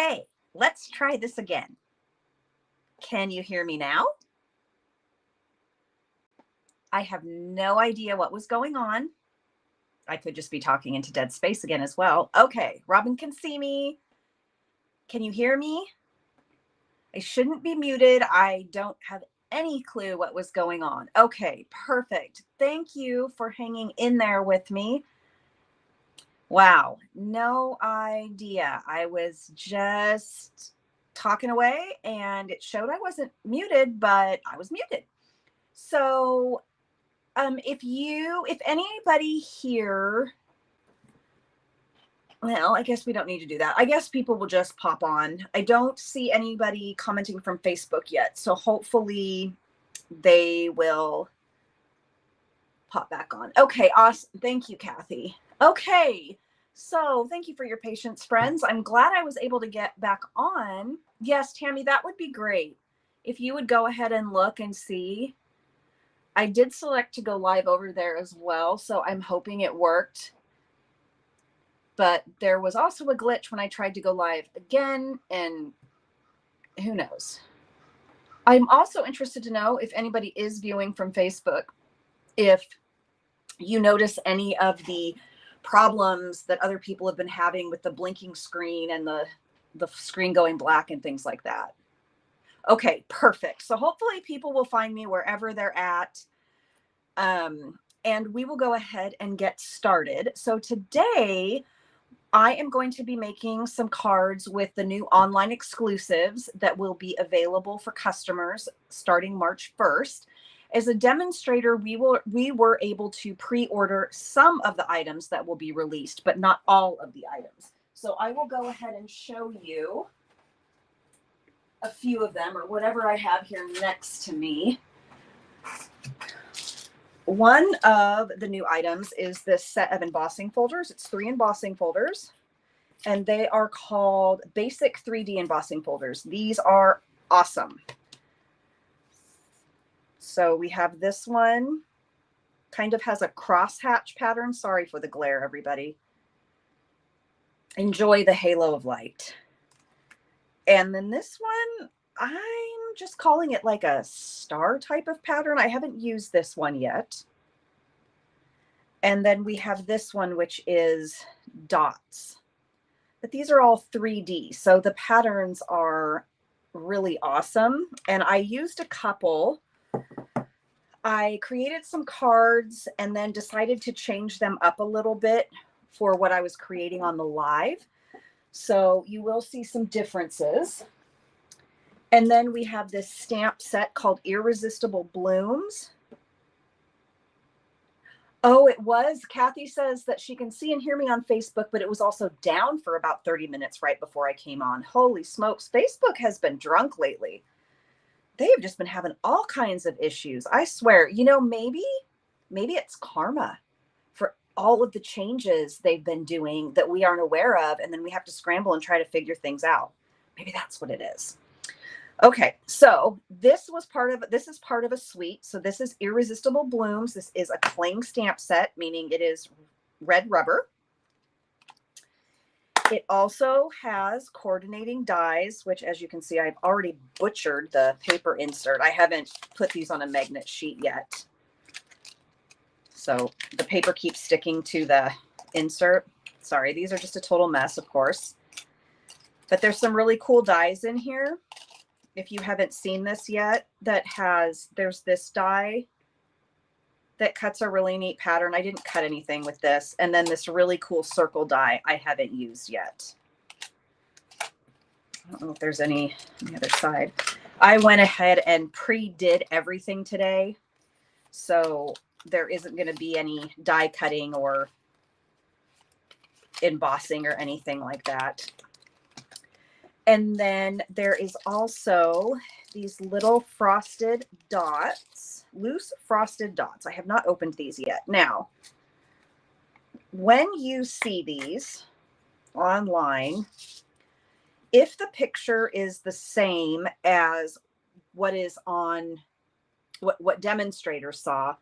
Okay, let's try this again. Can you hear me now? I have no idea what was going on. I could just be talking into dead space again as well. Okay, Robin can see me. Can you hear me? I shouldn't be muted. I don't have any clue what was going on. Okay, perfect. Thank you for hanging in there with me. Wow, no idea. I was just talking away and it showed I wasn't muted, but I was muted. So if anybody here, well, I guess we don't need to do that. I guess people will just pop on. I don't see anybody commenting from Facebook yet. So hopefully they will pop back on. Okay, awesome. Thank you, Kathy. Okay, so thank you for your patience, friends. I'm glad I was able to get back on. Yes, Tammy, that would be great. If you would go ahead and look and see. I did select to go live over there as well, so I'm hoping it worked. But there was also a glitch when I tried to go live again, and who knows. I'm also interested to know if anybody is viewing from Facebook, if you notice any of the problems that other people have been having with the blinking screen and the screen going black and things like that. Okay, perfect. So hopefully people will find me wherever they're at. And we will go ahead and get started. So today I am going to be making some cards with the new online exclusives that will be available for customers starting March 1st. As a demonstrator, we were able to pre-order some of the items that will be released, but not all of the items. So I will go ahead and show you a few of them, or whatever I have here next to me. One of the new items is this set of embossing folders. It's 3 embossing folders, and they are called Basic 3D embossing folders. These are awesome. So we have this one, kind of has a crosshatch pattern. Sorry for the glare, everybody. Enjoy the halo of light. And then this one, I'm just calling it like a star type of pattern. I haven't used this one yet. And then we have this one, which is dots. But these are all 3D. So the patterns are really awesome. And I used a couple. I created some cards and then decided to change them up a little bit for what I was creating on the live. So you will see some differences. And then we have this stamp set called Irresistible Blooms. Oh, it was. Kathy says that she can see and hear me on Facebook, but it was also down for about 30 minutes right before I came on. Holy smokes. Facebook has been drunk lately. They've just been having all kinds of issues. I swear, you know, maybe it's karma for all of the changes they've been doing that we aren't aware of. And then we have to scramble and try to figure things out. Maybe that's what it is. Okay, so this is part of a suite. So this is Irresistible Blooms. This is a cling stamp set, meaning it is red rubber. It also has coordinating dies, which, as you can see, I've already butchered the paper insert. I haven't put these on a magnet sheet yet. So the paper keeps sticking to the insert. Sorry, these are just a total mess, of course. But there's some really cool dies in here. If you haven't seen this yet, there's this die that cuts a really neat pattern. I didn't cut anything with this. And then this really cool circle die I haven't used yet. I don't know if there's any on the other side. I went ahead and pre-did everything today. So there isn't going to be any die cutting or embossing or anything like that. And then there is also these little frosted dots, loose frosted dots. I have not opened these yet. Now, when you see these online, if the picture is the same as what is on what demonstrators saw,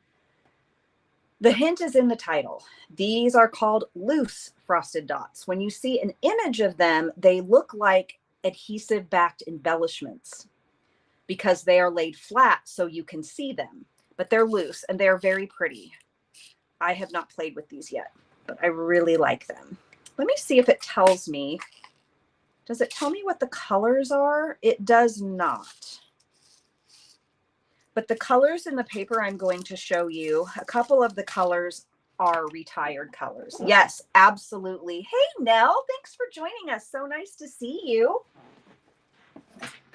the hint is in the title. These are called loose frosted dots. When you see an image of them, they look like adhesive backed embellishments because they are laid flat so you can see them, but they're loose and they're very pretty. I have not played with these yet, but I really like them. Let me see if it tells me. Does it tell me what the colors are? It does not. But the colors in the paper I'm going to show you, a couple of the colors are retired colors. Yes, absolutely. Hey, Nell, thanks for joining us. So nice to see you.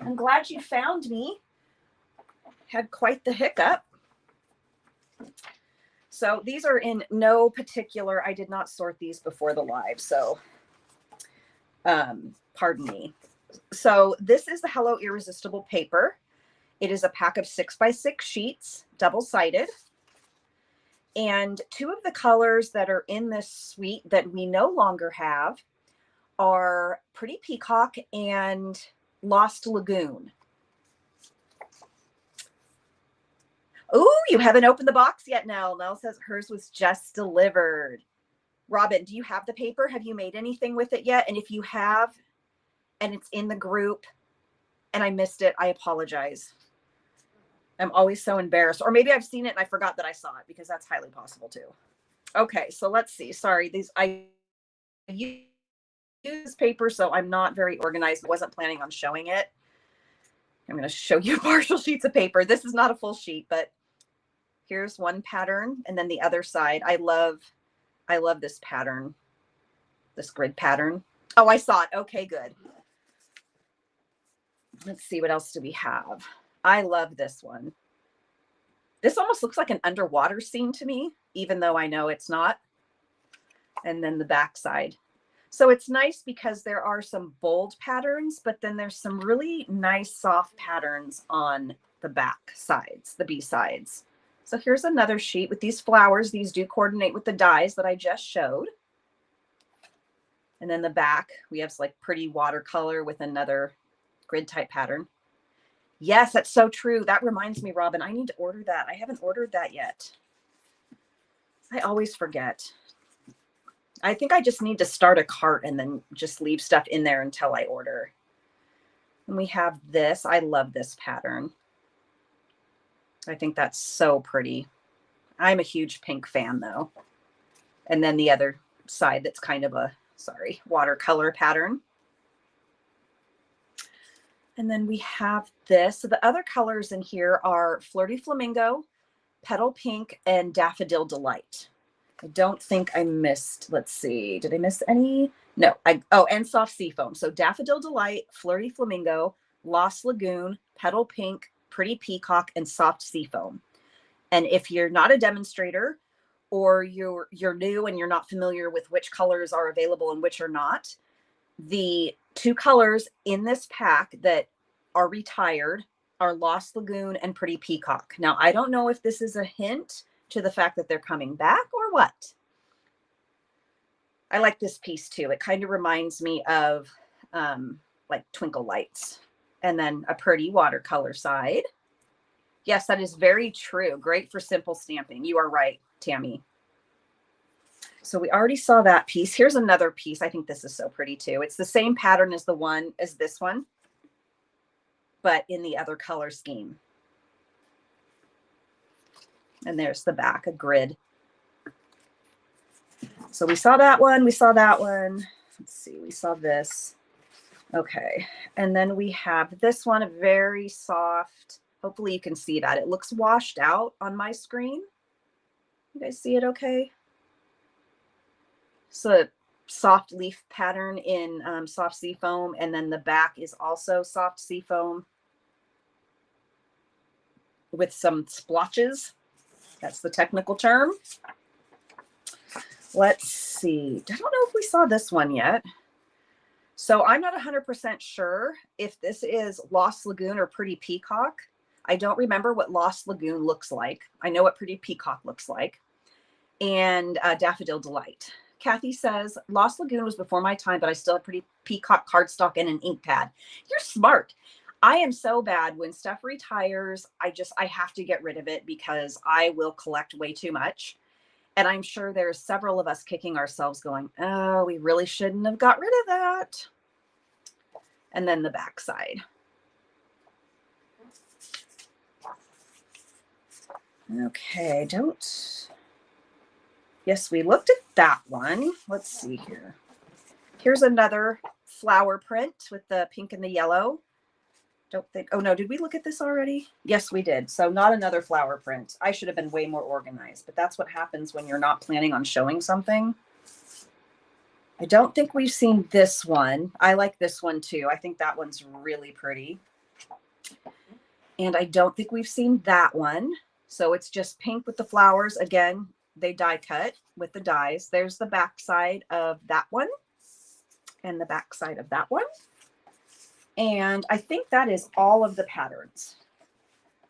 I'm glad you found me. Had quite the hiccup. So these are in no particular, I did not sort these before the live, so pardon me. So this is the Hello Irresistible paper. It is a pack of 6x6 sheets, double-sided. And two of the colors that are in this suite that we no longer have are Pretty Peacock and Lost Lagoon. Oh, you haven't opened the box yet, Nell. Nell says hers was just delivered. Robin, do you have the paper? Have you made anything with it yet? And if you have, and it's in the group, and I missed it, I apologize. I'm always so embarrassed. Or maybe I've seen it and I forgot that I saw it, because that's highly possible too. Okay, so let's see. Sorry, I use paper, so I'm not very organized. I wasn't planning on showing it. I'm going to show you partial sheets of paper. This is not a full sheet, but here's one pattern, and then the other side. I love this pattern, this grid pattern. Oh, I saw it. Okay, good. Let's see, what else do we have? I love this one. This almost looks like an underwater scene to me, even though I know it's not. And then the back side. So it's nice because there are some bold patterns, but then there's some really nice soft patterns on the back sides, the B sides. So here's another sheet with these flowers. These do coordinate with the dies that I just showed. And then the back, we have like pretty watercolor with another grid type pattern. Yes, that's so true. That reminds me, Robin, I need to order that. I haven't ordered that yet. I always forget. I think I just need to start a cart and then just leave stuff in there until I order. And we have this. I love this pattern. I think that's so pretty. I'm a huge pink fan though. And then the other side that's kind of a, sorry, watercolor pattern. And then we have this. So the other colors in here are Flirty Flamingo, Petal Pink, and Daffodil Delight. I don't think I missed, let's see, did I miss any? No, and Soft Seafoam. So Daffodil Delight, Flirty Flamingo, Lost Lagoon, Petal Pink, Pretty Peacock, and Soft Seafoam. And if you're not a demonstrator, or you're new and you're not familiar with which colors are available and which are not, the two colors in this pack that are retired are Lost Lagoon and Pretty Peacock. Now, I don't know if this is a hint to the fact that they're coming back or what. I like this piece too. It kind of reminds me of like Twinkle Lights. And then a pretty watercolor side. Yes, that is very true. Great for simple stamping. You are right, Tammy. So we already saw that piece. Here's another piece. I think this is so pretty too. It's the same pattern as this one, but in the other color scheme. And there's the back, a grid. So we saw that one. We saw that one. Let's see. We saw this. Okay. And then we have this one, a very soft. Hopefully you can see that. It looks washed out on my screen. You guys see it okay? So soft leaf pattern in Soft Seafoam, and then the back is also Soft Seafoam with some splotches. That's the technical term. Let's see. I don't know if we saw this one yet. So I'm not 100% sure if this is Lost Lagoon or Pretty Peacock. I don't remember what Lost Lagoon looks like. I know what Pretty Peacock looks like. And Daffodil Delight. Kathy says, Lost Lagoon was before my time, but I still have Pretty Peacock cardstock and an ink pad. You're smart. I am so bad when stuff retires. I have to get rid of it because I will collect way too much. And I'm sure there's several of us kicking ourselves going, oh, we really shouldn't have got rid of that. and then the back side. Okay, yes, we looked at that one. Let's see here. Here's another flower print with the pink and the yellow. Don't think, oh no, did we look at this already? Yes, we did. So not another flower print. I should have been way more organized, but that's what happens when you're not planning on showing something. I don't think we've seen this one. I like this one too. I think that one's really pretty. And I don't think we've seen that one. So it's just pink with the flowers. Again, they die cut with the dies. There's the back side of that one and the back side of that one. And I think that is all of the patterns.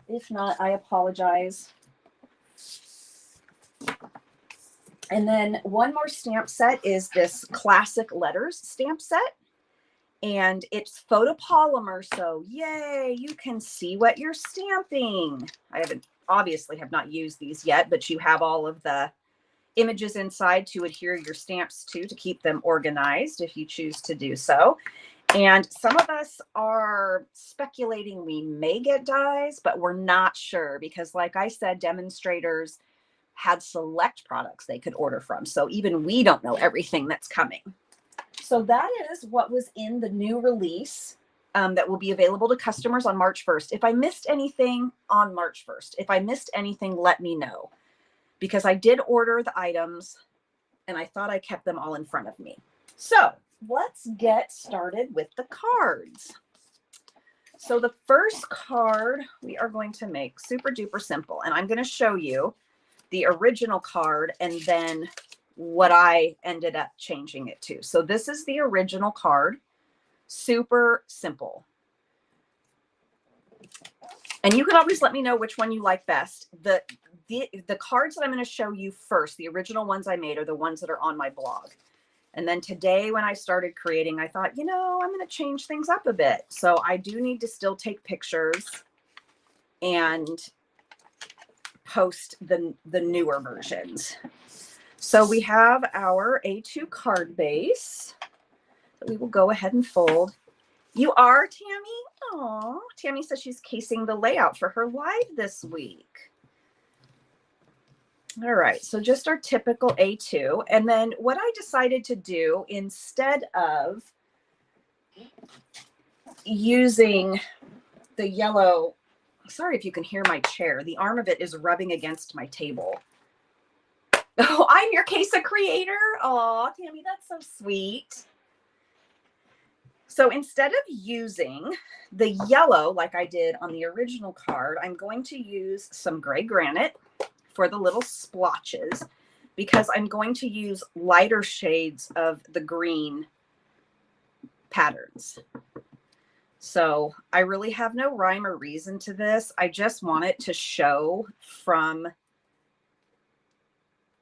If not, I apologize. And then one more stamp set is this classic letters stamp set. And it's photopolymer, so yay, you can see what you're stamping. I obviously have not used these yet, but you have all of the images inside to adhere your stamps to keep them organized if you choose to do so. And some of us are speculating we may get dies, but we're not sure because, like I said, demonstrators had select products they could order from. So even we don't know everything that's coming. So that is what was in the new release that will be available to customers on March 1st. If I missed anything on March 1st, if I missed anything, let me know. Because I did order the items and I thought I kept them all in front of me. So let's get started with the cards. So the first card we are going to make super duper simple. And I'm going to show you the original card and then what I ended up changing it to. So this is the original card, super simple. And you can always let me know which one you like best. The cards that I'm going to show you first, the original ones I made, are the ones that are on my blog. And then today when I started creating, I thought, you know, I'm going to change things up a bit. So I do need to still take pictures and post the newer versions. So we have our A2 card base that we will go ahead and fold. You are, Tammy? Oh, Tammy says she's casing the layout for her live this week. All right, so just our typical A2. And then what I decided to do, instead of using the yellow, sorry if you can hear my chair, the arm of it is rubbing against my table. Oh, I'm your Casa creator. Oh, Tammy, that's so sweet. So instead of using the yellow like I did on the original card, I'm going to use some gray granite for the little splotches because I'm going to use lighter shades of the green patterns. So I really have no rhyme or reason to this. I just want it to show from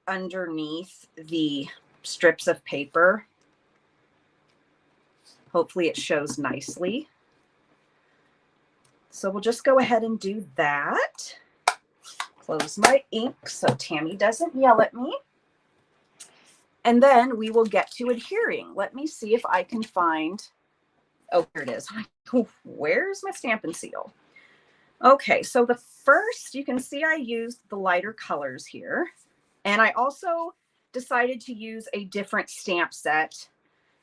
underneath the strips of paper. Hopefully it shows nicely. So we'll just go ahead and do that. Close my ink so Tammy doesn't yell at me. And then we will get to adhering. Let me see if I can find, oh, here it is. Where's my Stampin' Seal? Okay, so the first, you can see I used the lighter colors here. And I also decided to use a different stamp set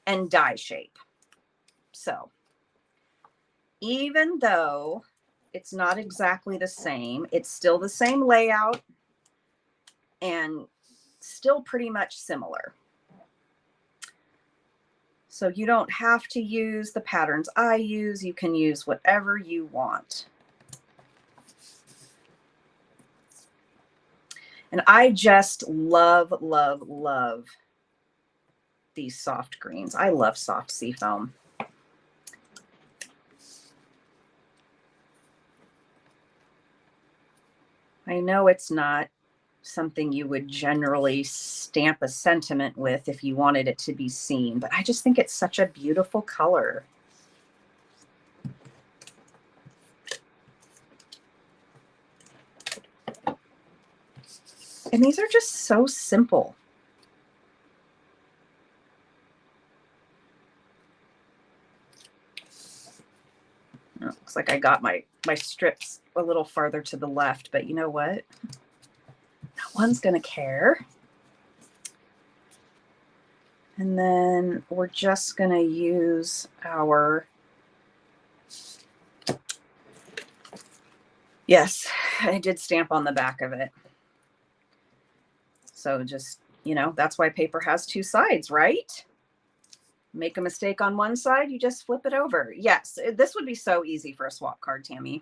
and die shape. So even though it's not exactly the same, it's still the same layout and still pretty much similar. So you don't have to use the patterns I use. You can use whatever you want. And I just love, love, love these soft greens. I love soft seafoam. I know it's not something you would generally stamp a sentiment with if you wanted it to be seen, but I just think it's such a beautiful color. And these are just so simple. Oh, looks like I got my strips a little farther to the left, but you know what? No one's going to care. And then we're just going to use our, yes, I did stamp on the back of it. So just, you know, that's why paper has two sides, right? Make a mistake on one side, you just flip it over. Yes, this would be so easy for a swap card, Tammy.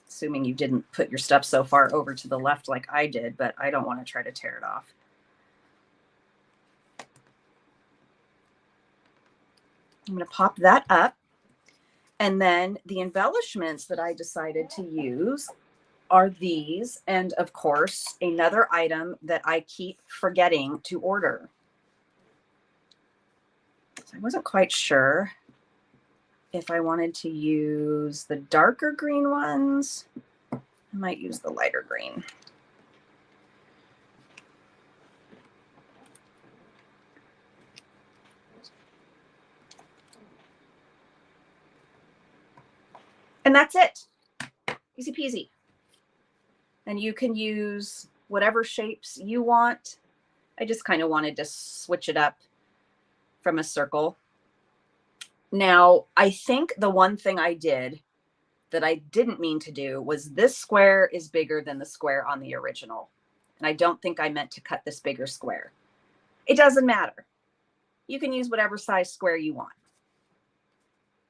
Assuming you didn't put your stuff so far over to the left like I did, but I don't want to try to tear it off. I'm going to pop that up. And then the embellishments that I decided to use are these. And of course, another item that I keep forgetting to order. I wasn't quite sure if I wanted to use the darker green ones. I might use the lighter green. And that's it. Easy peasy. And you can use whatever shapes you want. I just kind of wanted to switch it up from a circle. Now, I think the one thing I did that I didn't mean to do was this square is bigger than the square on the original. And I don't think I meant to cut this bigger square. It doesn't matter. You can use whatever size square you want.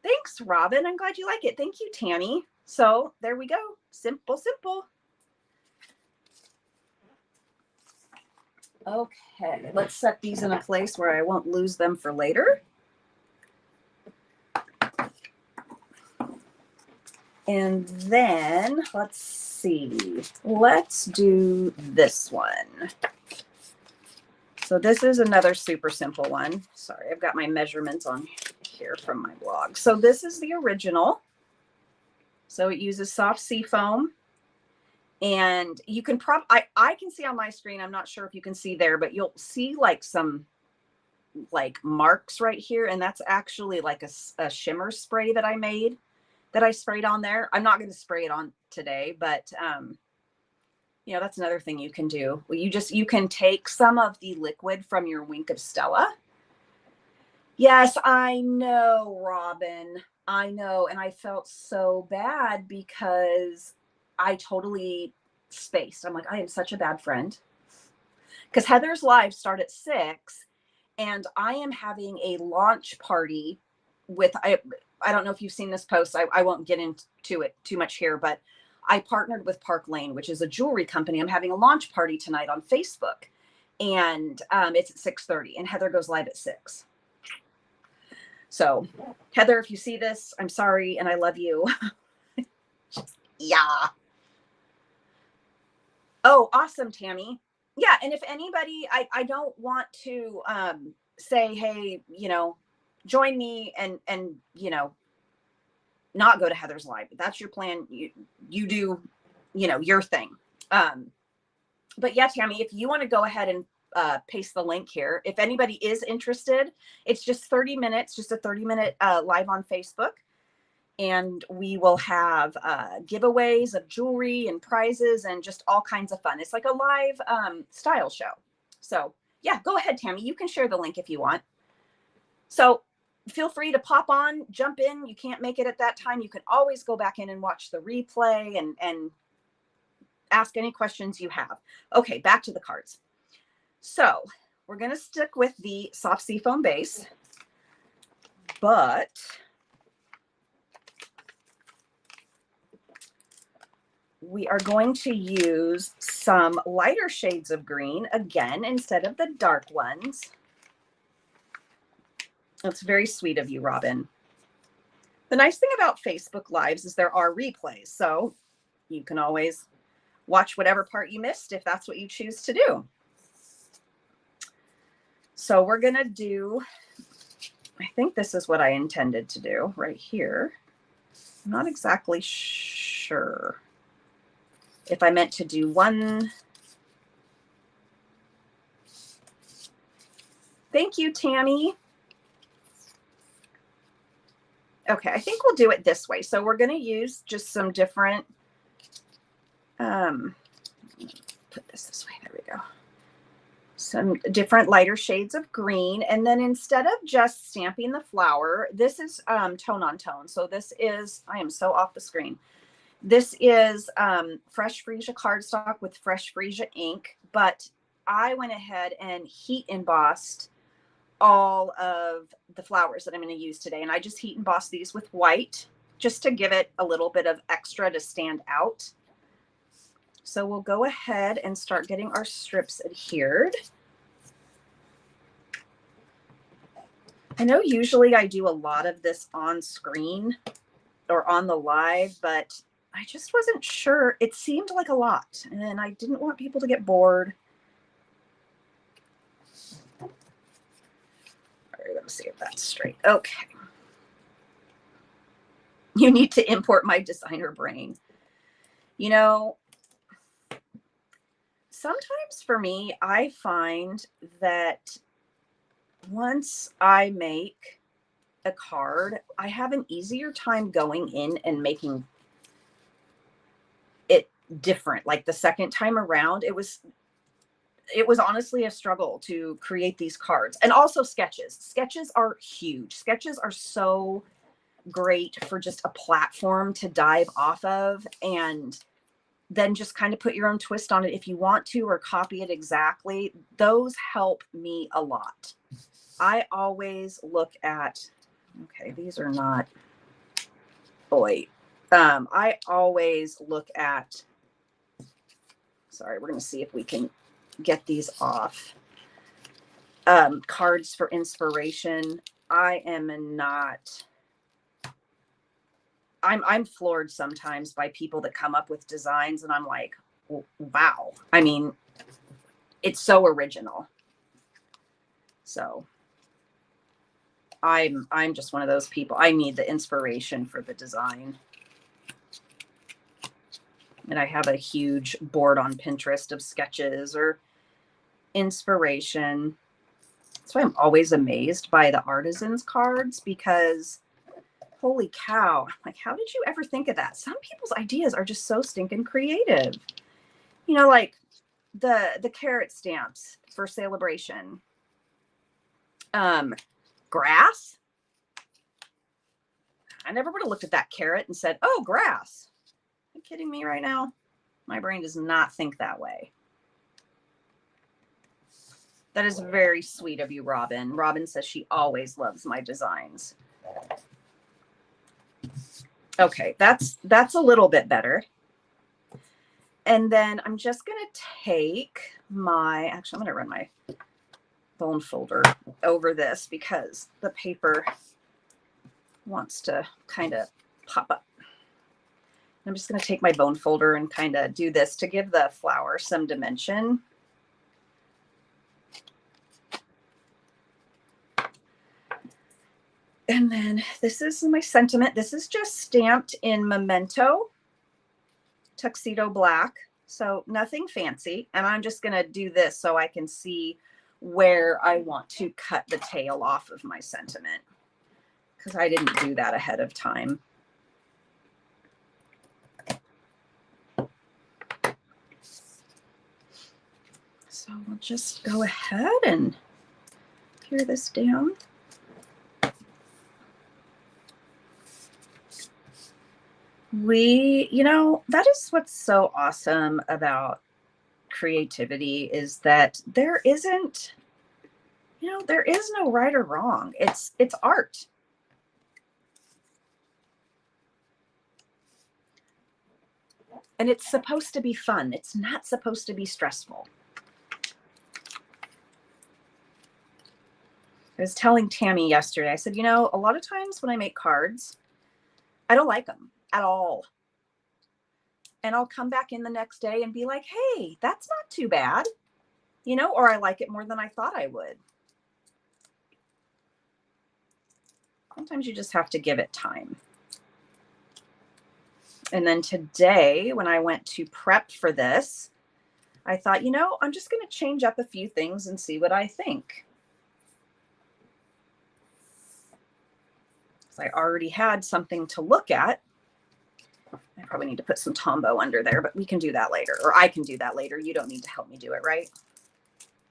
Thanks, Robin. I'm glad you like it. Thank you, Tammy. So there we go. Simple, simple. Okay, let's set these in a place where I won't lose them for later. And then let's see, let's do this one. So this is another super simple one. Sorry, I've got my measurements on here from my blog. So this is the original. So it uses soft sea foam. And you can I can see on my screen, I'm not sure if you can see there, but you'll see like some like marks right here. And that's actually like a shimmer spray that I made, that I sprayed on there. I'm not going to spray it on today, but you know, that's another thing you can do. Well, you can take some of the liquid from your Wink of Stella. Yes, I know, Robin. I know. And I felt so bad because I totally spaced. I'm like, I am such a bad friend. Because Heather's live start at 6 and I am having a launch party with, I don't know if you've seen this post. I won't get into it too much here, but I partnered with Park Lane, which is a jewelry company. I'm having a launch party tonight on Facebook, and it's at 6:30, and Heather goes live at 6. So, Heather, if you see this, I'm sorry, and I love you. Yeah. Oh, awesome, Tammy. Yeah, and if anybody, I don't want to say, hey, you know, join me and you know, not go to Heather's live. If that's your plan, you do, you know, your thing. But yeah, Tammy, if you want to go ahead and paste the link here, if anybody is interested, it's just 30 minutes, just a 30-minute live on Facebook. And we will have giveaways of jewelry and prizes and just all kinds of fun. It's like a live style show. So yeah, go ahead, Tammy. You can share the link if you want. So feel free to pop on, jump in. You can't make it at that time. You can always go back in and watch the replay and ask any questions you have. Okay, back to the cards. So we're going to stick with the soft seafoam base, but we are going to use some lighter shades of green again instead of the dark ones. That's very sweet of you, Robin. The nice thing about Facebook Lives is there are replays, so you can always watch whatever part you missed if that's what you choose to do. So we're going to do, I think this is what I intended to do right here. I'm not exactly sure if I meant to do one. Thank you, Tammy. Okay, I think we'll do it this way. So we're going to use just some different, put this way, there we go. Some different lighter shades of green. And then instead of just stamping the flower, this is tone on tone. So this is, I am so off the screen. This is fresh freesia cardstock with fresh freesia ink, but I went ahead and heat embossed all of the flowers that I'm going to use today. And I just heat embossed these with white just to give it a little bit of extra to stand out. So we'll go ahead and start getting our strips adhered. I know usually I do a lot of this on screen or on the live, but I just wasn't sure. It seemed like a lot, and I didn't want people to get bored. All right, let me see if that's straight. Okay. You need to import my designer brain. You know, sometimes for me, I find that once I make a card, I have an easier time going in and making it different. Like the second time around, it was honestly a struggle to create these cards. And also sketches. Sketches are huge. Sketches are so great for just a platform to dive off of and then just kind of put your own twist on it if you want to, or copy it exactly. Those help me a lot. I always look at, okay, these are not, boy. I always look at, sorry, we're going to see if we can get these off. Cards for inspiration. I am not, I'm floored sometimes by people that come up with designs and I'm like, wow. I mean, it's so original. So I'm just one of those people. I need the inspiration for the design. And I have a huge board on Pinterest of sketches or inspiration. That's why I'm always amazed by the artisans cards, because holy cow, like, how did you ever think of that? Some people's ideas are just so stinking creative. You know, like the carrot stamps for celebration. Grass. I never would have looked at that carrot and said, oh, grass. Are you kidding me right now? My brain does not think that way. That is very sweet of you, Robin. Robin says she always loves my designs. Okay, that's a little bit better. And then I'm just going to take my, actually, I'm going to run my bone folder over this because the paper wants to kind of pop up. I'm just going to take my bone folder and kind of do this to give the flower some dimension. And then this is my sentiment. This is just stamped in Memento Tuxedo Black. So nothing fancy. And I'm just going to do this so I can see where I want to cut the tail off of my sentiment, because I didn't do that ahead of time. So we'll just go ahead and tear this down. You know, that is what's so awesome about creativity, is that there isn't, you know, there is no right or wrong. It's art. And it's supposed to be fun. It's not supposed to be stressful. I was telling Tammy yesterday, I said, you know, a lot of times when I make cards, I don't like them at all. And I'll come back in the next day and be like, hey, that's not too bad. You know, or I like it more than I thought I would. Sometimes you just have to give it time. And then today, when I went to prep for this, I thought, you know, I'm just going to change up a few things and see what I think. I already had something to look at. I probably need to put some Tombow under there, but we can do that later, or I can do that later. You don't need to help me do it, right?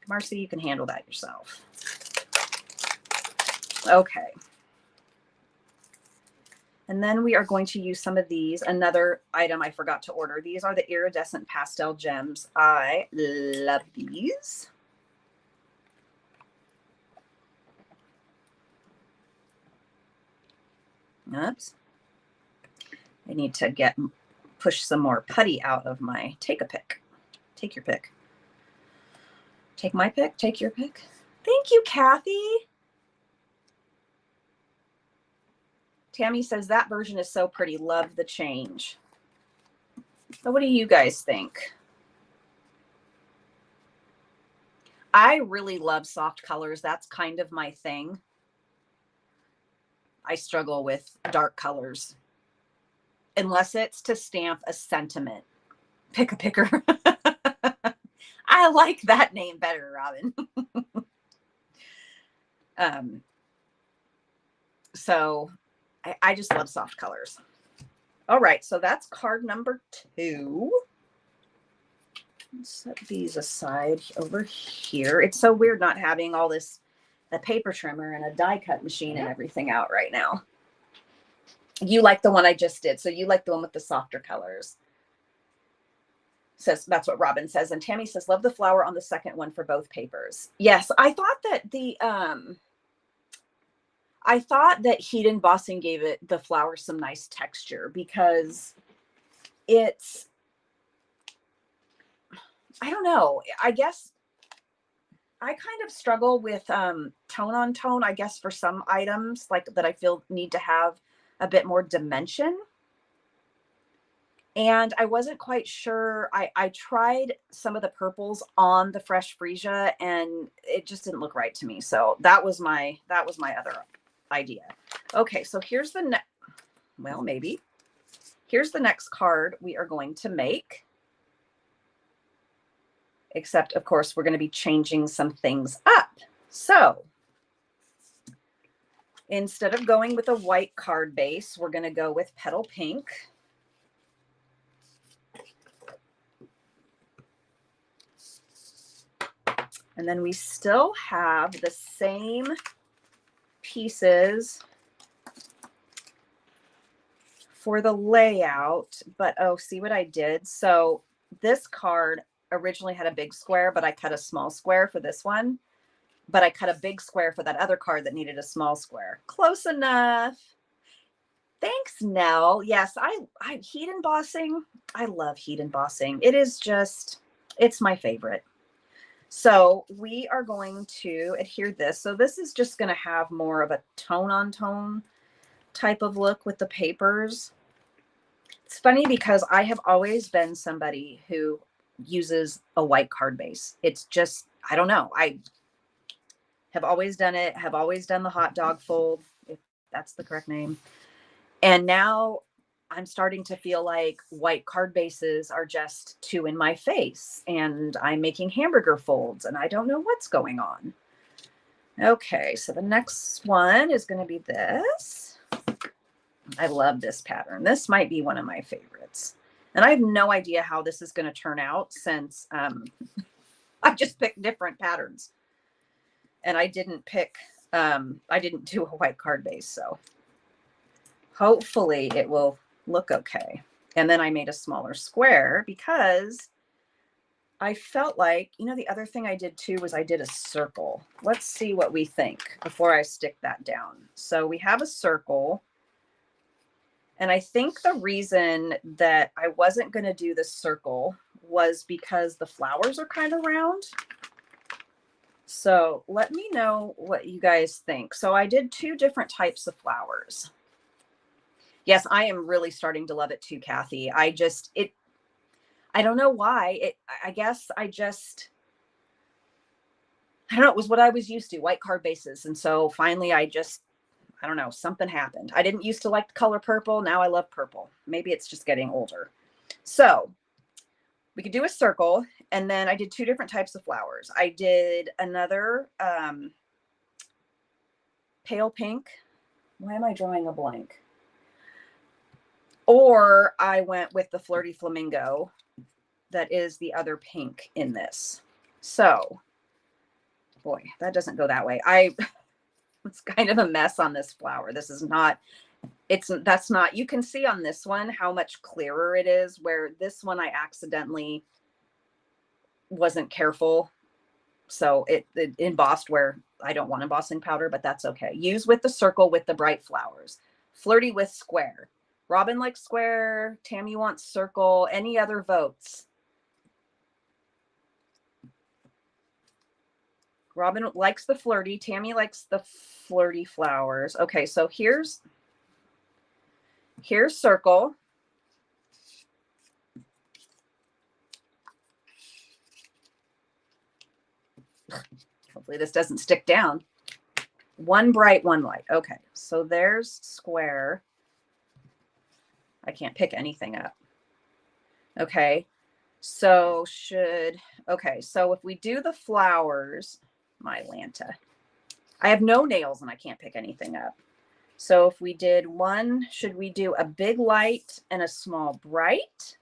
Marcee, you can handle that yourself. Okay. And then we are going to use some of these. Another item I forgot to order. These are the iridescent pastel gems. I love these. Oops. I need to push some more putty out of my take a pick. Take your pick. Take my pick. Take your pick. Thank you, Kathy. Tammy says that version is so pretty. Love the change. So what do you guys think? I really love soft colors. That's kind of my thing. I struggle with dark colors. Unless it's to stamp a sentiment. Pick a picker. I like that name better, Robin. So I just love soft colors. All right, so that's card number 2. Let's set these aside over here. It's so weird not having all this, a paper trimmer and a die cut machine and everything out right now. You like the one I just did. So you like the one with the softer colors. Says that's what Robin says. And Tammy says, love the flower on the second one for both papers. Yes, I thought that heat embossing gave the flower some nice texture because it's, I don't know. I guess I kind of struggle with tone on tone, I guess, for some items like that I feel need to have a bit more dimension. And I wasn't quite sure. I tried some of the purples on the fresh freesia and it just didn't look right to me. So that was my other idea. Okay, so here's the maybe. Here's the next card we are going to make. Except, of course, we're going to be changing some things up. So instead of going with a white card base, we're going to go with petal pink. And then we still have the same pieces for the layout, but oh, see what I did? So this card originally had a big square, but I cut a small square for this one. But I cut a big square for that other card that needed a small square. Close enough. Thanks, Nell. Yes, I heat embossing. I love heat embossing. It is just, it's my favorite. So we are going to adhere this. So this is just going to have more of a tone on tone type of look with the papers. It's funny because I have always been somebody who uses a white card base. It's just, I don't know. I have always done it, have always done the hot dog fold, if that's the correct name. And now I'm starting to feel like white card bases are just too in my face and I'm making hamburger folds and I don't know what's going on. Okay, so the next one is going to be this. I love this pattern. This might be one of my favorites. And I have no idea how this is going to turn out since I just picked different patterns. And I didn't do a white card base. So hopefully it will look okay. And then I made a smaller square because I felt like, you know, the other thing I did too was I did a circle. Let's see what we think before I stick that down. So we have a circle. And I think the reason that I wasn't going to do the circle was because the flowers are kind of round. So let me know what you guys think. So I did 2 different types of flowers. Yes, I am really starting to love it too, Kathy. I don't know why. I guess I don't know. It was what I was used to, white card bases. And so finally I don't know, something happened. I didn't used to like the color purple. Now I love purple. Maybe it's just getting older. So we could do a circle. And then I did 2 different types of flowers. I did another pale pink Why am I drawing a blank? Or I went with the Flirty Flamingo that is the other pink in this. So, boy, that doesn't go that way. It's kind of a mess on this flower. This is not, that's not, you can see on this one how much clearer it is, where this one I accidentally wasn't careful. So it embossed where I don't want embossing powder, but that's okay. Use with the circle with the bright flowers. Flirty with square. Robin likes square. Tammy wants circle. Any other votes? Robin likes the flirty. Tammy likes the flirty flowers. Okay, so here's circle. Hopefully this doesn't stick down. One bright, one light. Okay, so there's square. I can't pick anything up. Okay, so okay, so if we do the flowers, my Lanta, I have no nails and I can't pick anything up. So if we did one, should we do a big light and a small bright,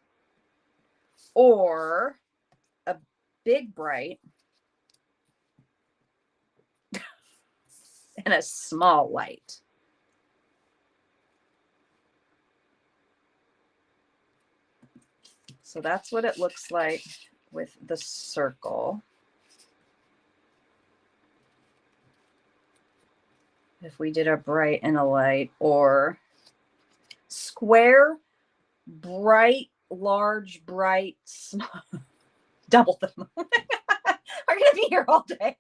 or a big bright and a small light? So that's what it looks like with the circle. If we did a bright and a light, or square, bright, large, bright, small, double them. We're going to be here all day.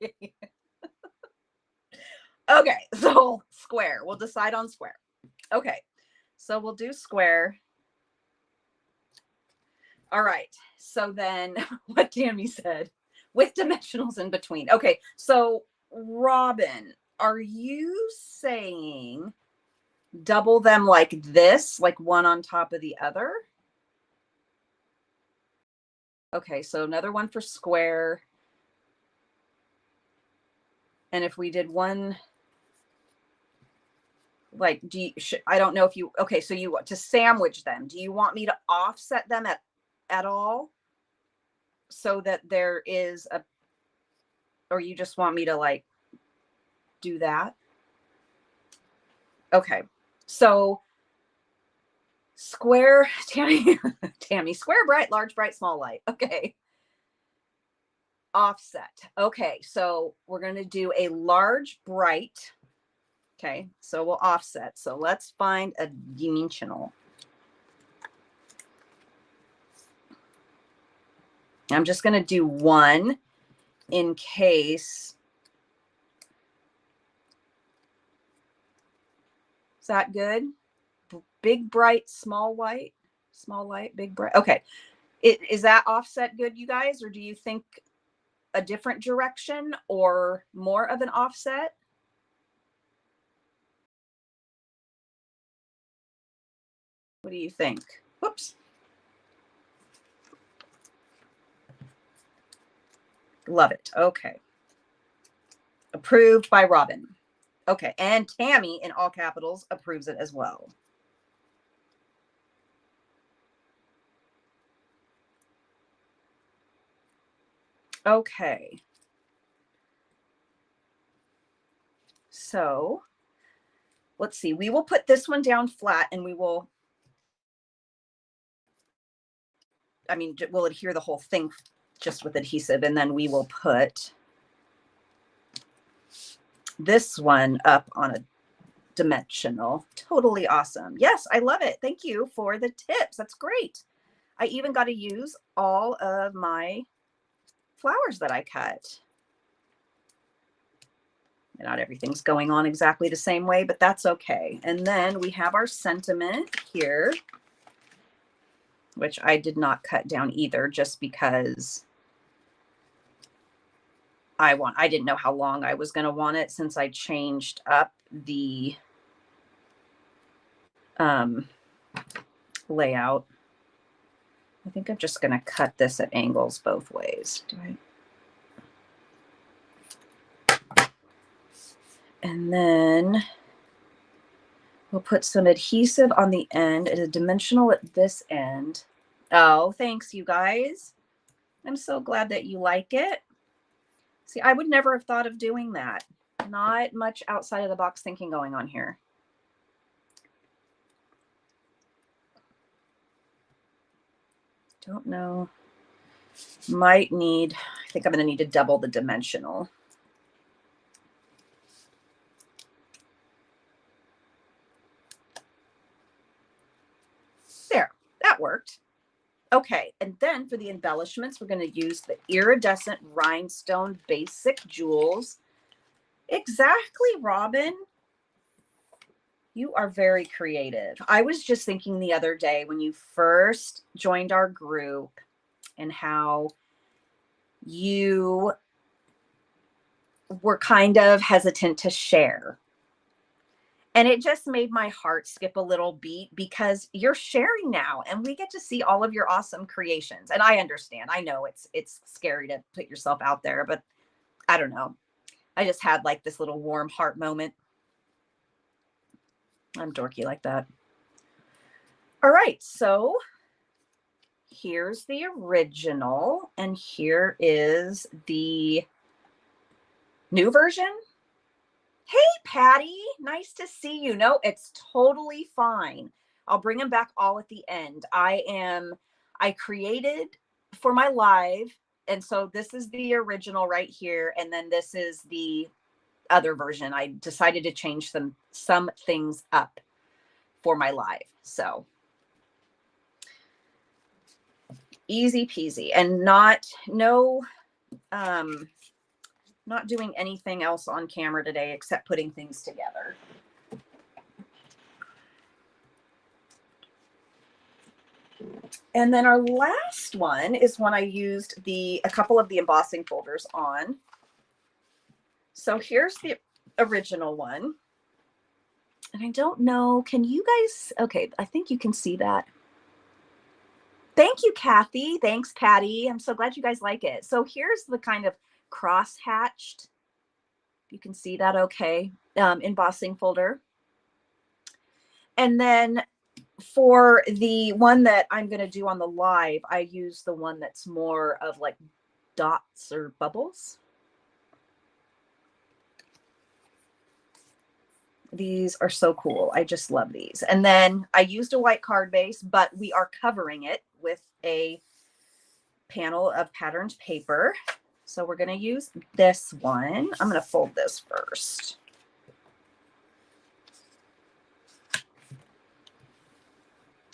Okay, so square. We'll decide on square. Okay, so we'll do square. All right, so then what Tammy said, with dimensionals in between. Okay, so Robin, are you saying double them like this, like one on top of the other? Okay, so another one for square. And if we did one, like, I don't know if you, okay, so you want to sandwich them. Do you want me to offset them at all, so that there is a, or you just want me to like do that? Okay, so square, Tammy, square, bright, large, bright, small, light. Okay, offset. Okay, so we're going to do a large, bright. Okay, so we'll offset. So let's find a dimensional. I'm just going to do one in case. Is that good? Big, bright, small, white, small, light, big, bright. Okay. Is that offset good, you guys? Or do you think a different direction or more of an offset? What do you think? Whoops. Love it. Okay. Approved by Robin. Okay. And Tammy, in all capitals, approves it as well. Okay. So let's see. We will put this one down flat and we will, I mean, we'll adhere the whole thing just with adhesive, and then we will put this one up on a dimensional. Totally awesome. Yes, I love it. Thank you for the tips. That's great. I even got to use all of my flowers that I cut. Not everything's going on exactly the same way, but that's okay. And then we have our sentiment here, which I did not cut down either, just because I didn't know how long I was going to want it, since I changed up the layout. I think I'm just going to cut this at angles both ways. And then We'll put some adhesive on the end and a dimensional at this end. Oh, thanks, you guys. I'm so glad that you like it. See, I would never have thought of doing that. Not much outside of the box thinking going on here. Don't know. Might need, I think I'm going to need to double the dimensional. There, that worked. Okay, and then for the embellishments, we're going to use the iridescent rhinestone basic jewels. Exactly, Robin. You are very creative. I was just thinking the other day when you first joined our group and how you were kind of hesitant to share. And it just made my heart skip a little beat because you're sharing now and we get to see all of your awesome creations. And I understand. I know it's scary to put yourself out there, but I don't know. I just had like this little warm heart moment. I'm dorky like that. All right, so here's the original and here is the new version. Hey, Patty, nice to see you. No, it's totally fine. I'll bring them back all at the end. I created for my live. And so this is the original right here. And then this is the other version. I decided to change some things up for my live. So easy peasy and not doing anything else on camera today except putting things together. And then our last one is when I used a couple of the embossing folders on. So here's the original one. And I don't know, can you guys, okay, I think you can see that. Thank you, Kathy. Thanks, Patty. I'm so glad you guys like it. So here's the kind of cross-hatched, you can see that okay, embossing folder. And then for the one that I'm going to do on the live, I use the one that's more of like dots or bubbles. These are so cool. I just love these. And then I used a white card base, but we are covering it with a panel of patterned paper. So we're going to use this one. I'm going to fold this first.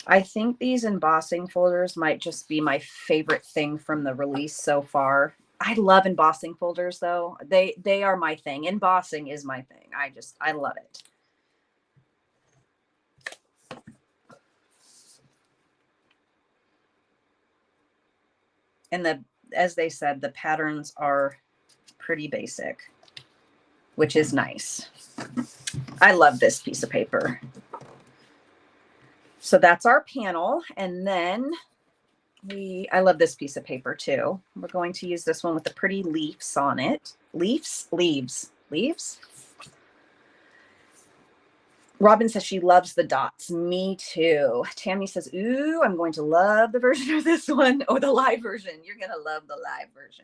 I think these embossing folders might just be my favorite thing from the release so far. I love embossing folders though. They are my thing. Embossing is my thing. I love it. And as they said, the patterns are pretty basic, which is nice. I love this piece of paper. So that's our panel. And then I love this piece of paper too. We're going to use this one with the pretty leaves on it. Leaves. Robin says she loves the dots. Me too. Tammy says, ooh, I'm going to love the version of this one. Oh, the live version. You're going to love the live version.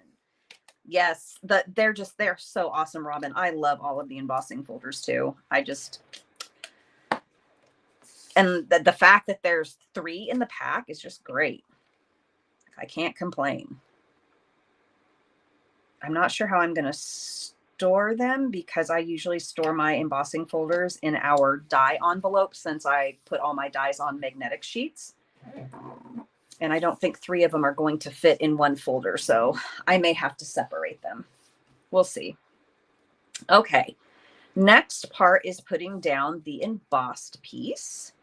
Yes, they're so awesome, Robin. I love all of the embossing folders too. And the fact that there's 3 in the pack is just great. I can't complain. I'm not sure how I'm going to store them because I usually store my embossing folders in our die envelope since I put all my dies on magnetic sheets. And I don't think 3 of them are going to fit in one folder, so I may have to separate them. We'll see. Okay, next part is putting down the embossed piece,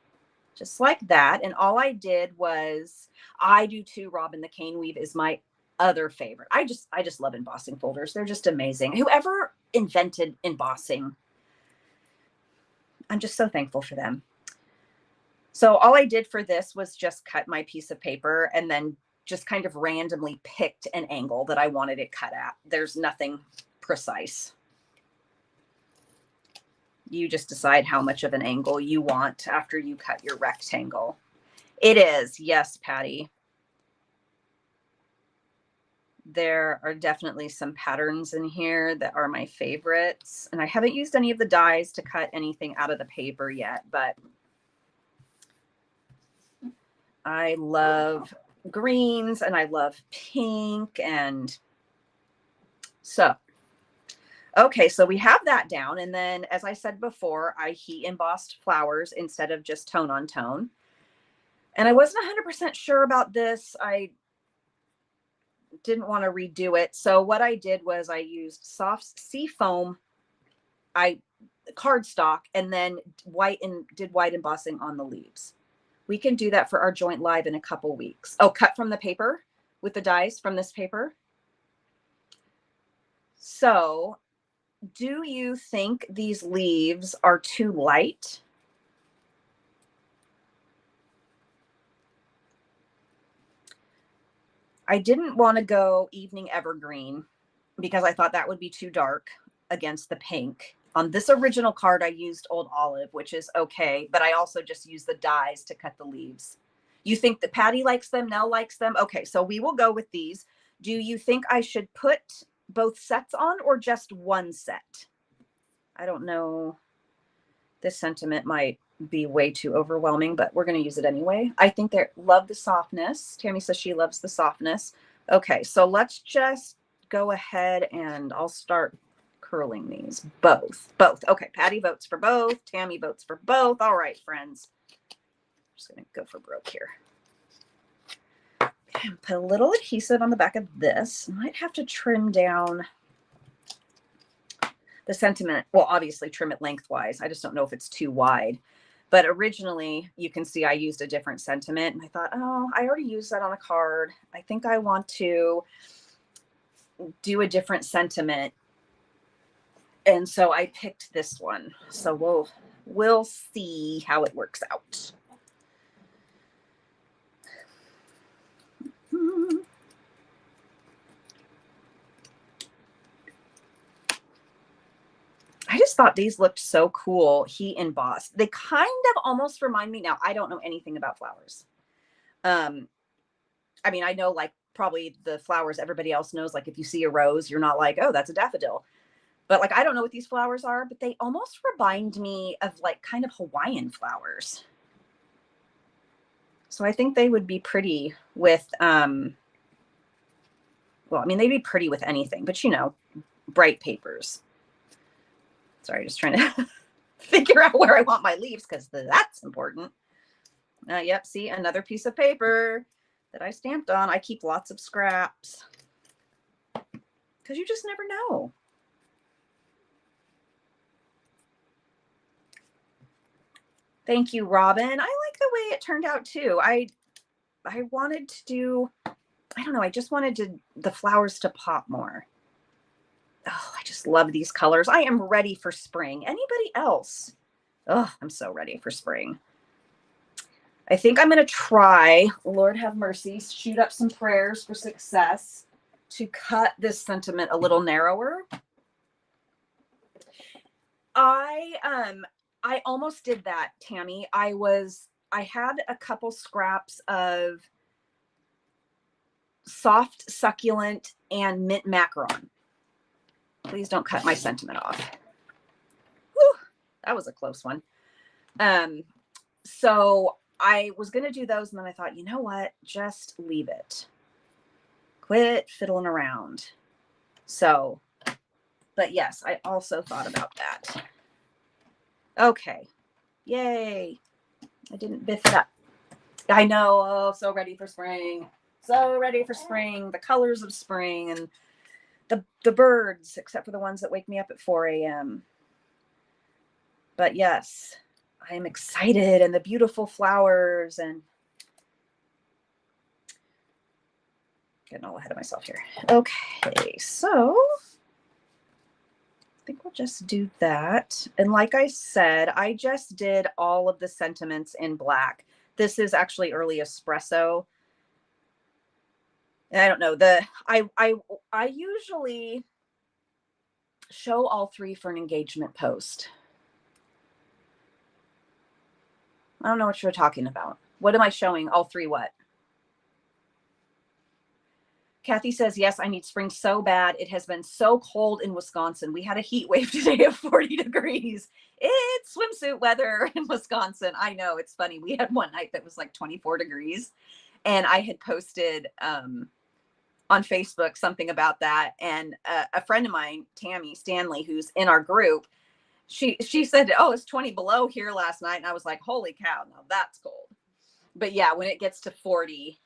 just like that. And all I did was, I do too, Robin, the cane weave is my other favorite. I just love embossing folders. They're just amazing. Whoever invented embossing, I'm just so thankful for them. So all I did for this was just cut my piece of paper and then just kind of randomly picked an angle that I wanted it cut at. There's nothing precise. You just decide how much of an angle you want after you cut your rectangle. It is. Yes, Patty. There are definitely some patterns in here that are my favorites. And I haven't used any of the dies to cut anything out of the paper yet, but I love greens and I love pink. And so, okay, so we have that down. And then, as I said before, I heat embossed flowers instead of just tone on tone. And I wasn't 100% sure about this. I didn't want to redo it. So what I did was I used soft sea foam, cardstock, and then did white embossing on the leaves. We can do that for our joint live in a couple weeks. Oh, cut from the paper with the dies from this paper. So do you think these leaves are too light? I didn't want to go evening evergreen because I thought that would be too dark against the pink. On this original card, I used old olive, which is okay, but I also just used the dies to cut the leaves. You think that Patty likes them, Nell likes them? Okay, so we will go with these. Do you think I should put both sets on or just one set? I don't know. This sentiment might be way too overwhelming, but we're going to use it anyway. I think they love the softness. Tammy says she loves the softness. Okay, so let's just go ahead and I'll start curling these. Both. Okay, Patty votes for both. Tammy votes for both. All right, friends. I'm just going to go for broke here. And put a little adhesive on the back of this. Might have to trim down the sentiment. Well, obviously trim it lengthwise. I just don't know if it's too wide. But originally, you can see I used a different sentiment. And I thought, oh, I already used that on a card. I think I want to do a different sentiment. And so I picked this one. So we'll see how it works out. I just thought these looked so cool. Heat embossed. They kind of almost remind me. Now, I don't know anything about flowers. I mean, I know like probably the flowers everybody else knows. Like if you see a rose, you're not like, oh, that's a daffodil. But like, I don't know what these flowers are, but they almost remind me of like kind of Hawaiian flowers. So I think they would be pretty with, well, I mean, they'd be pretty with anything, but you know, bright papers. Sorry, just trying to figure out where I want my leaves because that's important. Yep, see, another piece of paper that I stamped on. I keep lots of scraps because you just never know. Thank you, Robin. I like the way it turned out too. I wanted to do, I don't know, I just wanted the flowers to pop more. Oh, I just love these colors. I am ready for spring. Anybody else? Oh, I'm so ready for spring. I think I'm going to try, Lord have mercy, shoot up some prayers for success to cut this sentiment a little narrower. I almost did that, Tammy. I had a couple scraps of soft succulent and mint macaron. Please don't cut my sentiment off. Whew, that was a close one. So I was going to do those. And then I thought, you know what? Just leave it. Quit fiddling around. So, but yes, I also thought about that. Okay. Yay. I didn't biff it up. I know. Oh, so ready for spring. So ready for spring. The colors of spring and the birds, except for the ones that wake me up at 4 a.m. But yes, I am excited, and the beautiful flowers, and getting all ahead of myself here. Okay, so I think we'll just do that. And like I said, I just did all of the sentiments in black. This is actually early espresso. And I don't know, I usually show all three for an engagement post. I don't know what you're talking about. What am I showing? All three what? Kathy says, yes, I need spring so bad. It has been so cold in Wisconsin. We had a heat wave today of 40 degrees. It's swimsuit weather in Wisconsin. I know, it's funny. We had one night that was like 24 degrees. And I had posted on Facebook something about that. And a friend of mine, Tammy Stanley, who's in our group, she said, oh, it's 20 below here last night. And I was like, holy cow, now that's cold. But yeah, when it gets to 40,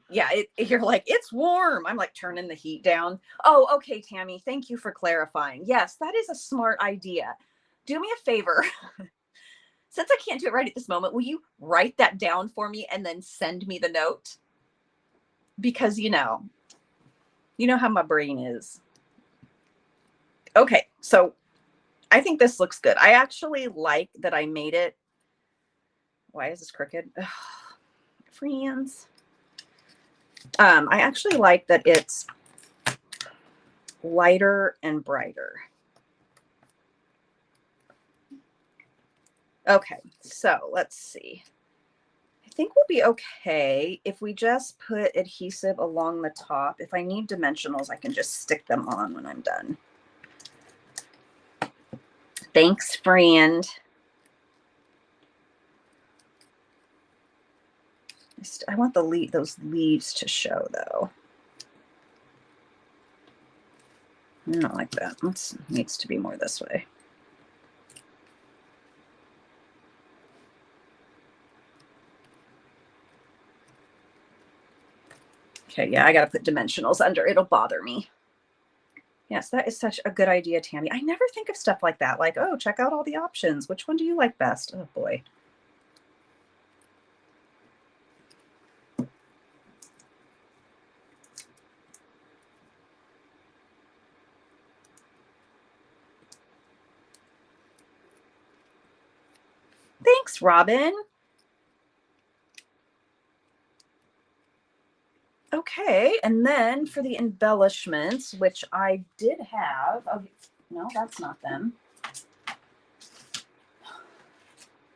yeah, you're like, it's warm. I'm like turning the heat down. Oh, okay, Tammy, thank you for clarifying. Yes, that is a smart idea. Do me a favor. Since I can't do it right at this moment, will you write that down for me and then send me the note? Because you know how my brain is. Okay, so I think this looks good. I actually like that I made it. Why is this crooked? Ugh, friends. I actually like that it's lighter and brighter. Okay, so let's see. I think we'll be okay if we just put adhesive along the top. If I need dimensionals, I can just stick them on when I'm done. Thanks, friend. I want those leaves to show, though. I don't like that. It needs to be more this way. Okay, yeah, I got to put dimensionals under. It'll bother me. Yes, that is such a good idea, Tammy. I never think of stuff like that. Like, oh, check out all the options. Which one do you like best? Oh, boy. Thanks, Robin. Okay, and then for the embellishments, which I did have. Oh, no, that's not them.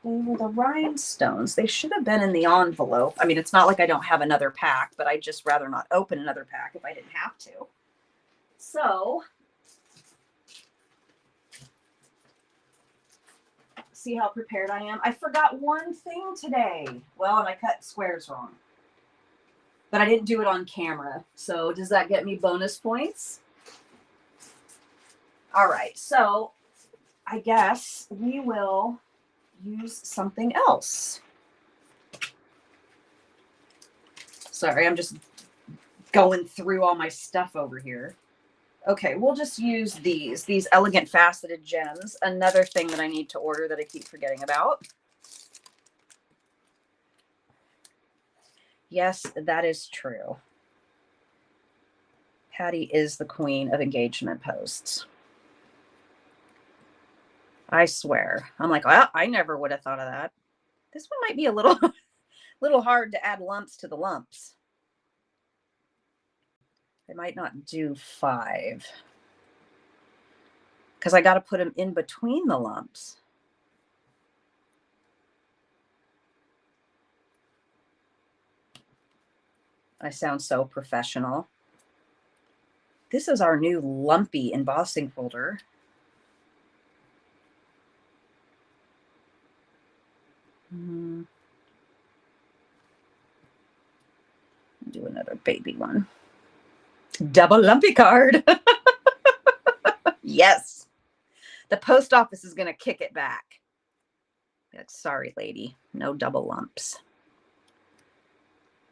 They were the rhinestones. They should have been in the envelope. I mean, it's not like I don't have another pack, but I'd just rather not open another pack if I didn't have to. So, see how prepared I am? I forgot one thing today. Well, and I cut squares wrong. But I didn't do it on camera. So does that get me bonus points? All right. So I guess we will use something else. Sorry, I'm just going through all my stuff over here. Okay, we'll just use these elegant faceted gems. Another thing that I need to order that I keep forgetting about. Yes, that is true. Patty is the queen of engagement posts. I swear. I'm like, well, I never would have thought of that. This one might be a little hard to add lumps to the lumps. I might not do 5. Because I got to put them in between the lumps. I sound so professional. This is our new lumpy embossing folder. Do another baby one. Double lumpy card. Yes. The post office is going to kick it back. Like, sorry, lady. No double lumps.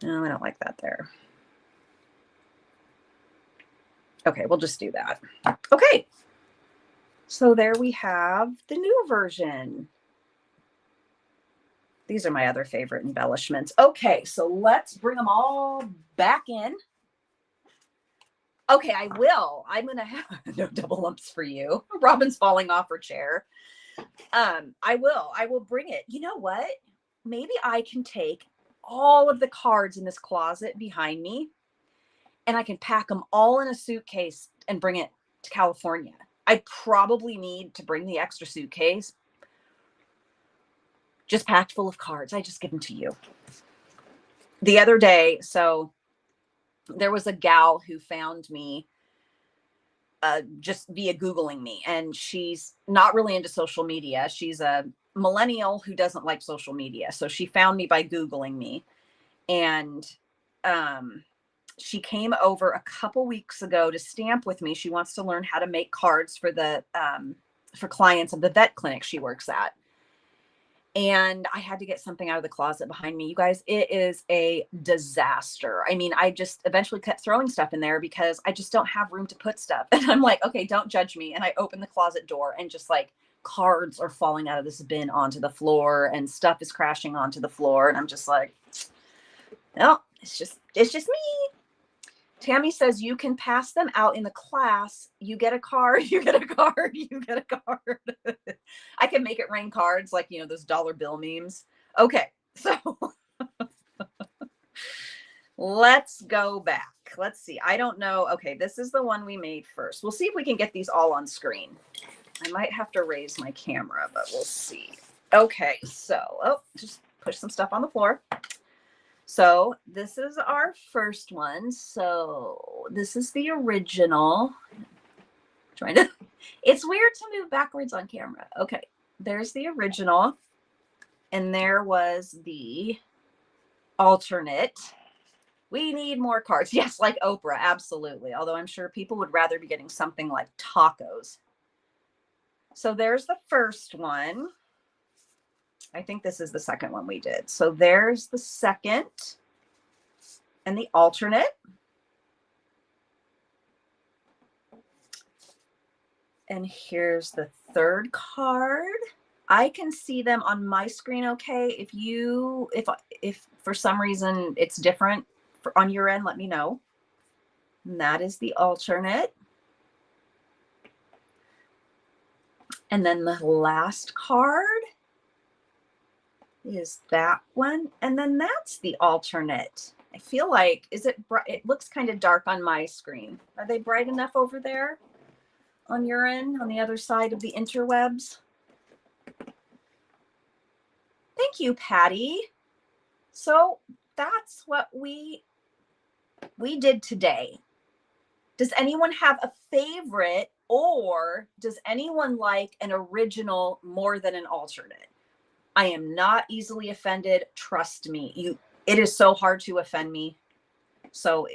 No, I don't like that there. Okay, we'll just do that. Okay. So there we have the new version. These are my other favorite embellishments. Okay, so let's bring them all back in. Okay, I will. I'm going to have no double lumps for you. Robin's falling off her chair. I will bring it. You know what? Maybe I can take all of the cards in this closet behind me and I can pack them all in a suitcase and bring it to California. I probably need to bring the extra suitcase. just packed full of cards. I just give them to you. The other day, so there was a gal who found me just via Googling me, and she's not really into social media. She's a millennial who doesn't like social media. So she found me by Googling me, and she came over a couple weeks ago to stamp with me. She wants to learn how to make cards for the for clients of the vet clinic she works at. And I had to get something out of the closet behind me. You guys, it is a disaster. I mean, I just eventually kept throwing stuff in there because I just don't have room to put stuff. And I'm like, okay, don't judge me. And I open the closet door, and just like cards are falling out of this bin onto the floor, and stuff is crashing onto the floor. And I'm just like, no, it's just me. Tammy says you can pass them out in the class. You get a card, you get a card, you get a card. I can make it rain cards, like, you know, those dollar bill memes. Okay, so let's go back. Let's see. I don't know. Okay, this is the one we made first. We'll see if we can get these all on screen. I might have to raise my camera, but we'll see. Okay, so just push some stuff on the floor. So this is our first one. So this is the original. It's weird to move backwards on camera. Okay, there's the original. And there was the alternate. We need more cards. Yes, like Oprah, absolutely. Although I'm sure people would rather be getting something like tacos. So there's the first one. I think this is the second one we did. So there's the second and the alternate. And here's the third card. I can see them on my screen okay. If for some reason it's different on your end, let me know. And that is the alternate. And then the last card is that one, and then that's the alternate. I feel like, is it bright? It looks kind of dark on my screen. Are they bright enough over there on your end, on the other side of the interwebs? Thank you, Patty. So that's what we did today. Does anyone have a favorite, or does anyone like an original more than an alternate? I am not easily offended. Trust me. It is so hard to offend me. So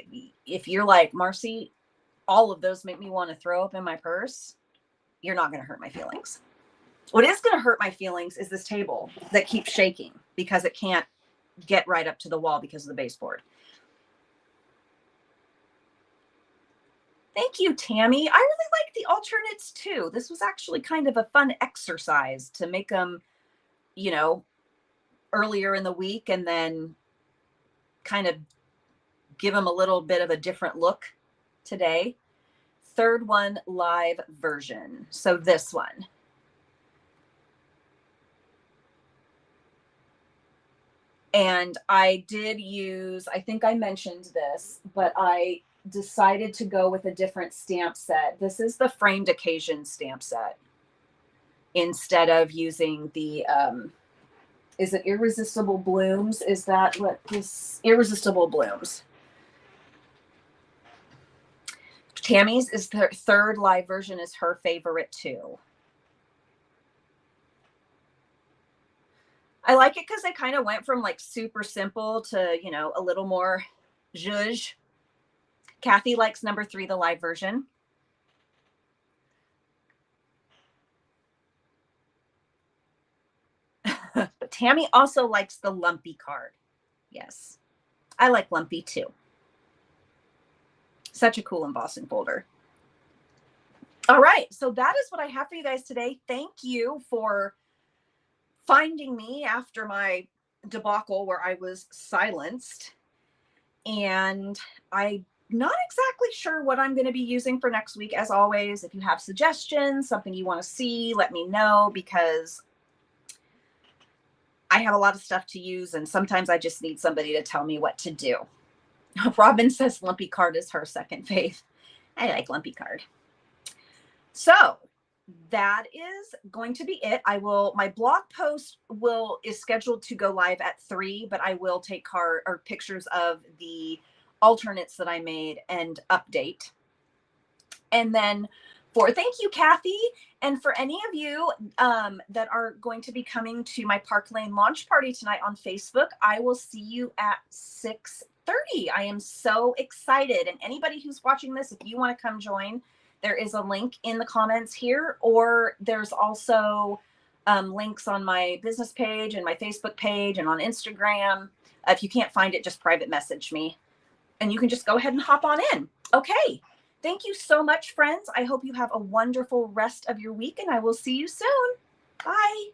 if you're like, Marcee, all of those make me want to throw up in my purse, you're not going to hurt my feelings. What is going to hurt my feelings is this table that keeps shaking because it can't get right up to the wall because of the baseboard. Thank you, Tammy. I really like the alternates too. This was actually kind of a fun exercise to make them, you know, earlier in the week, and then kind of give them a little bit of a different look today. Third one, live version. So this one. And I did use, I think I mentioned this, but I decided to go with a different stamp set. This is the framed occasion stamp set, instead of using the, is it Irresistible Blooms? Is that what this, Irresistible Blooms? Tammy's is the third live version, is her favorite too. I like it because they kind of went from like super simple to, you know, a little more zhuzh. Kathy likes number 3, the live version. But Tammy also likes the lumpy card. Yes, I like lumpy too. Such a cool embossing folder. All right, so that is what I have for you guys today. Thank you for finding me after my debacle where I was silenced. And I'm not exactly sure what I'm going to be using for next week. As always, if you have suggestions, something you want to see, let me know, because I have a lot of stuff to use, and sometimes I just need somebody to tell me what to do. Robin says lumpy card is her second fave. I like lumpy card. So that is going to be it. My blog post is scheduled to go live at 3, but I will take pictures of the alternates that I made and update. And then thank you, Kathy. And for any of you that are going to be coming to my Park Lane launch party tonight on Facebook, I will see you at 6:30. I am so excited. And anybody who's watching this, if you want to come join, there is a link in the comments here, or there's also links on my business page and my Facebook page and on Instagram. If you can't find it, just private message me and you can just go ahead and hop on in. Okay. Thank you so much, friends. I hope you have a wonderful rest of your week, and I will see you soon. Bye.